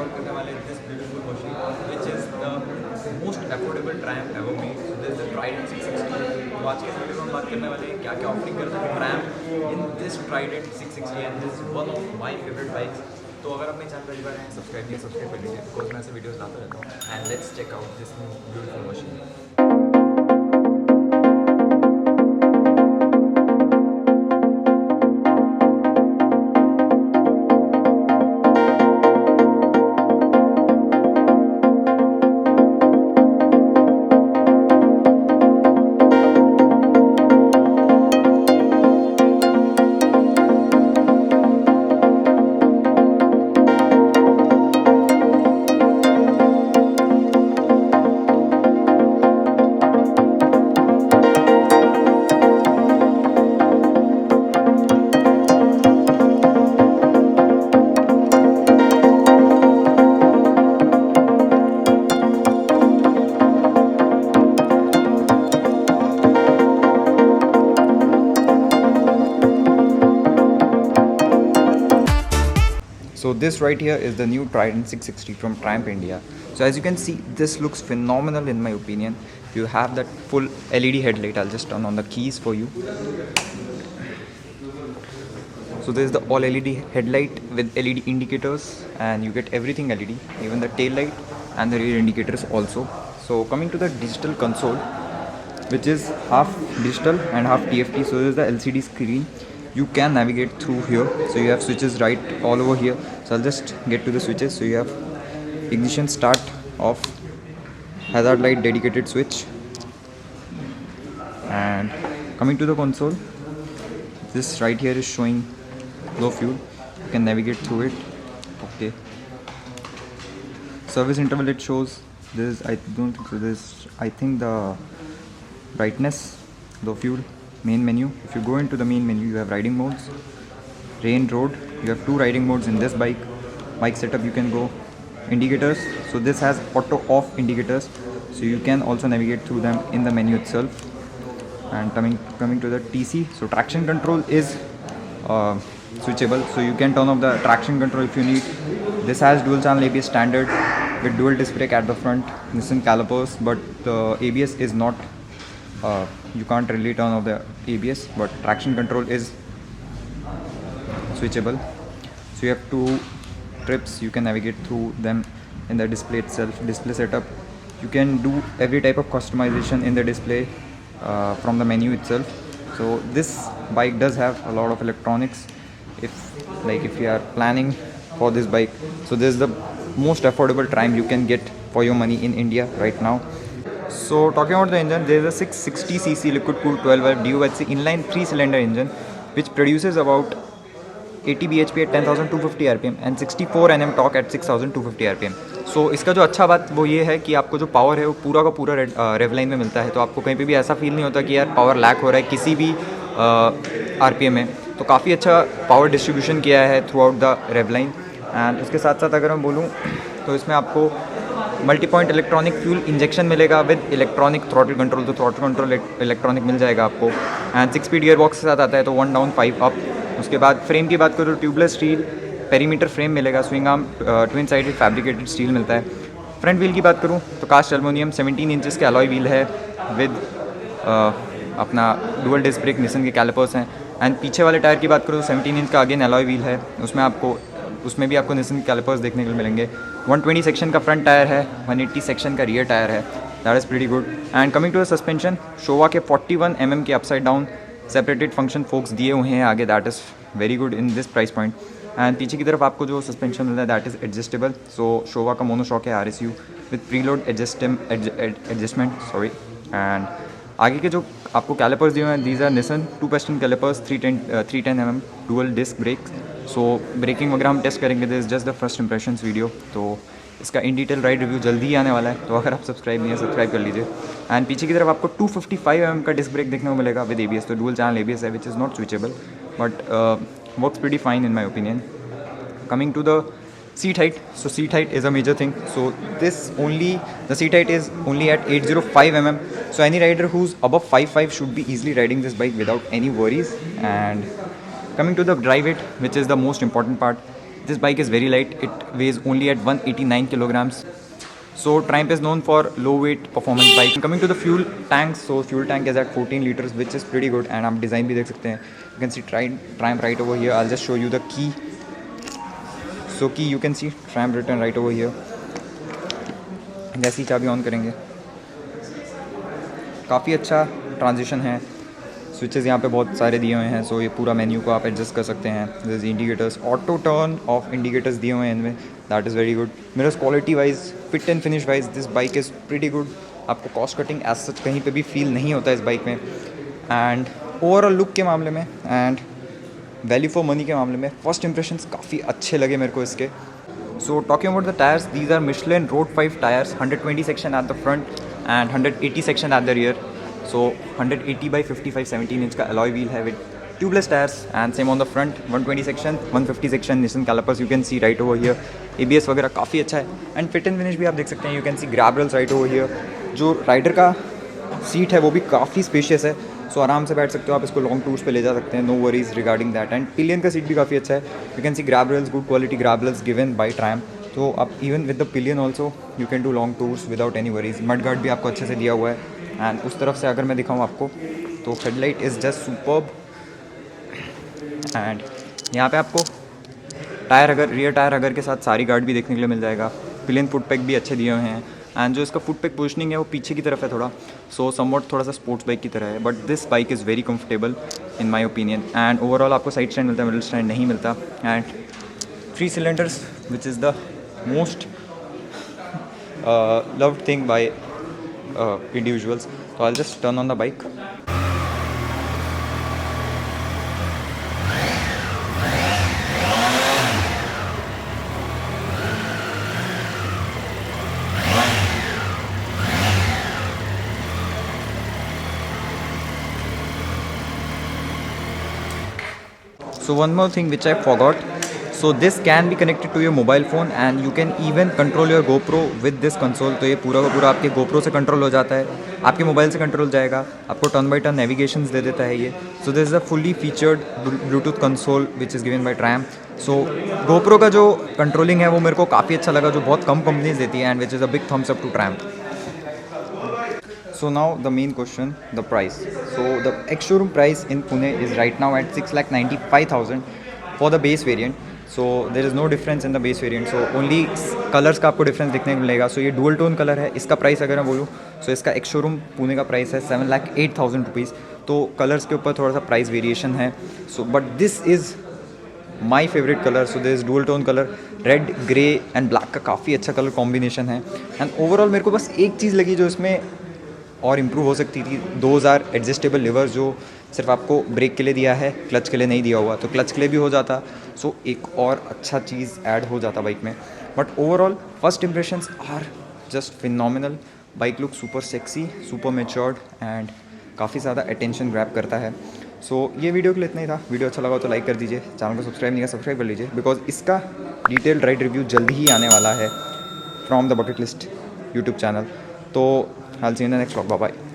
Out करने वाले this beautiful machine which is the most affordable tramp ever made. So this the Trident 660. तो आज के इस वीडियो में हम बात करने वाले हैं क्या क्या ऑफरिंग करता है tramp in this Trident 660 and this one of my favourite bikes. तो अगर आप मेरे चैनल पहली बार हैं सब्सक्राइब नहीं सब्सक्राइब कर लीजिए बिकॉज मैं ऐसे वीडियोस लाता रहता हूँ. And let's check out this beautiful machine. So this right here is the new Trident 660 from Triumph India. So as you can see, this looks phenomenal in my opinion. You have that full LED headlight. I'll just turn on the keys for you. So this is the all LED headlight with LED indicators, and you get everything LED, even the tail light and the rear indicators also. So coming to the digital console, which is half digital and half TFT. So this is the LCD screen. You can navigate through here, so you have switches right all over here. So I'll just get to the switches. So you have ignition, start, off, hazard light, dedicated switch. And coming to the console, this right here is showing low fuel. You can navigate through it. Okay, service interval it shows. This I don't think so. This I think the brightness, low fuel, main menu. If you go into the main menu, you have riding modes, rain, road. You have two riding modes in this bike. Bike setup, you can go indicators. So this has auto off indicators, so you can also navigate through them in the menu itself. And coming to the TC, so traction control is switchable, so you can turn off the traction control if you need. This has dual channel ABS standard with dual disc brake at the front, Nissan calipers, but the ABS is not you can't really turn off the ABS, but traction control is switchable. So you have two trips, you can navigate through them in the display itself. Display setup, you can do every type of customization in the display from the menu itself. So this bike does have a lot of electronics. If you are planning for this bike, so this is the most affordable Triumph you can get for your money in India right now. So talking about the engine, there is a 660cc liquid cooled 12-valve DOHC inline 3-cylinder engine which produces about 80 bhp at 10,250 rpm and 64 Nm torque at 6,250 rpm. So इसका जो अच्छा बात वो ये है कि आपको जो पावर है वो पूरा का पूरा रेव लाइन में मिलता है, तो आपको कहीं पे भी ऐसा फील नहीं होता कि यार पावर लैक हो रहा है किसी भी आरपीएम में. तो काफ़ी अच्छा पावर डिस्ट्रीब्यूशन किया है throughout the rev line. And उसके साथ साथ अगर मैं बोलूँ तो इसमें आपको multi point electronic fuel injection मिलेगा विद इलेक्ट्रॉनिक थ्रॉटल कंट्रोल. तो थ्रॉटल कंट्रोल इलेक्ट्रॉनिक मिल जाएगा आपको. एंड 6 स्पीड गियर बॉक्स के साथ आता है, तो 1 डाउन 5 अप. उसके बाद फ्रेम की बात करो तो ट्यूबलेस स्टील पेरीमीटर फ्रेम मिलेगा. Swing arm twin sided fabricated steel मिलता है. फ्रंट व्हील की बात करूँ तो कास्ट एल्युमिनियम 17 इंचेस के अलॉय व्हील है विद अपना डुअल डिस्क ब्रेक निसन के कैलिपर्स हैं. एंड पीछे वाले टायर की बात करूँ तो 17 इंच का अगेन अलॉय व्हील है. उसमें भी आपको निसन के कैलिपर्स देखने को मिलेंगे. 120 सेक्शन का फ्रंट टायर है, 180 सेक्शन का रियर टायर है. That is pretty good. And coming to the suspension, Showa के 41 mm के upside down separated function forks दिए हुए हैं आगे. That is very good in this price point. And पीछे की तरफ आपको जो सस्पेंशन मिलता है that is adjustable. So Showa का मोनोशॉक है RSU with preload adjustment sorry. And आगे के जो आपको कैलिपर्स दिए हुए हैं, these are Nissin 2 piston calipers 310 mm dual disc brake. So braking वगैरह हम टेस्ट करेंगे. This is just the first impressions video. तो इसका इन डिटेल राइड रिव्यू जल्दी ही आने वाला है, तो अगर आप सब्सक्राइब नहीं है सब्सक्राइब कर लीजिए. एंड पीछे की तरफ आपको 255 mm का डिस्क ब्रेक देखने को मिलेगा विद ABS. तो डुअल चैनल ABS है which is not switchable but works pretty fine in my opinion. Coming to the seat height, so seat height is a major thing. So the seat height is only at 805 mm. So any rider who's above 5'5" should be easily riding this bike without any worries. And coming to the drive weight, which is the most important part, This bike is very light. It weighs only at 189 kilograms. So Triumph is known for low weight performance bike. Coming to the fuel tanks, so fuel tank is at 14 liters, which is pretty good. And आप design भी देख सकते हैं. You can see Triumph right over here. I'll just show you the key. So key you can see Triumph written right over here. जैसे ही चाबी on करेंगे, काफ़ी अच्छा ट्रांजिशन है. स्विचेस यहाँ पे बहुत सारे दिए हुए हैं. सो ये पूरा मेन्यू को आप एडजस्ट कर सकते हैं. This indicators, auto turn off indicators दिए हुए हैं इनमें. That is very good. Mirrors quality wise, fit and finish wise this bike is pretty good. आपको कॉस्ट कटिंग एज सच कहीं पे भी फील नहीं होता इस बाइक में. एंड ओवरऑल लुक के मामले में एंड वैल्यू फॉर मनी के मामले में फर्स्ट इंप्रेशंस काफ़ी अच्छे लगे मेरे को इसके. So talking about the tyres, these are Michelin road 5 tyres, 120 section at the front and 180 section at the rear. So 180 by 55 17 inch का alloy wheel है with tubeless tires and same on the front. 120 section 150 section Nissan calipers you can see right over here. ABS वगैरह काफ़ी अच्छा है. And fit and finish भी आप देख सकते हैं. You can see grab rails right over here. जो राइडर का सीट है वो भी काफ़ी स्पेशियस है. सो आराम से बैठ सकते हो आप. इसको लॉन्ग टूर्स पे ले जा सकते हैं. No worries regarding that. And pillion का सीट भी काफ़ी अच्छा है. You can see grab rails, good quality grab rails given by Triumph. तो आप even with the pillion also you can do long tours without any worries. Mud guard भी आपको अच्छे से दिया हुआ है. एंड उस तरफ से अगर मैं दिखाऊँ आपको तो headlight is just superb. And यहाँ पे आपको टायर अगर, रियर टायर अगर के साथ सारी गार्ड भी देखने के लिए मिल जाएगा. पिलियन फुट पैक भी अच्छे दिए हुए हैं. एंड जो इसका फुट पैक पोजिशनिंग है वो पीछे की तरफ है थोड़ा. सो समवॉट थोड़ा सा स्पोर्ट्स बाइक की तरह है. But this bike is very comfortable in my opinion. And overall आपको साइड स्टैंड मिलता है, मिडल स्टैंड नहीं मिलता. And 3 cylinders which is the most loved thing by individuals. So I'll just turn on the bike. So one more thing which I forgot. So this can be connected to your mobile phone and you can even control your GoPro with this console. तो ये पूरा का पूरा आपके GoPro से control हो जाता है. आपके मोबाइल से कंट्रोल जाएगा. आपको टर्न बाई टर्न नेविगेशंस दे देता है ये. So this is a fully featured Bluetooth console which is given by Triumph. So GoPro का जो कंट्रोलिंग है वो मेरे को काफ़ी अच्छा लगा, जो बहुत कम कंपनीज देती है. And which is a big thumbs up to Triumph. So now the main question, the price. So the ex-showroom price in Pune is right now at 6,95,000 for the base variant. So there is no difference in the base variant. So only colors का आपको difference दिखने को मिलेगा. So ये dual tone color है. इसका price अगर मैं बोलूँ so इसका ex-showroom पुणे का प्राइस है 7,08,000 रुपीज़. तो कलर्स के ऊपर थोड़ा सा प्राइस वेरिएशन है. So but this is my favourite colour. So this dual tone colour, red, grey and black का काफ़ी अच्छा कलर कॉम्बिनेशन है. एंड ओवरऑल मेरे को बस एक चीज़ लगी जो इसमें और इम्प्रूव हो सकती थी. 2,000 एडजस्टेबल लिवर्स जो सिर्फ आपको ब्रेक के लिए दिया है, क्लच के लिए नहीं दिया हुआ. तो क्लच के लिए भी हो जाता. सो एक और अच्छा चीज़ ऐड हो जाता बाइक में. But overall first impressions are just phenomenal. Bike look super sexy, super matured and काफ़ी ज़्यादा अटेंशन ग्रैब करता है. सो ये वीडियो के लिए इतना ही था. वीडियो अच्छा लगा तो लाइक कर दीजिए. चैनल को सब्सक्राइब नहीं किया सब्सक्राइब कर लीजिए, बिकॉज इसका डिटेल्ड राइड रिव्यू जल्दी ही आने वाला है from the bucket list YouTube channel. तो I'll see you in the next vlog. Bye bye.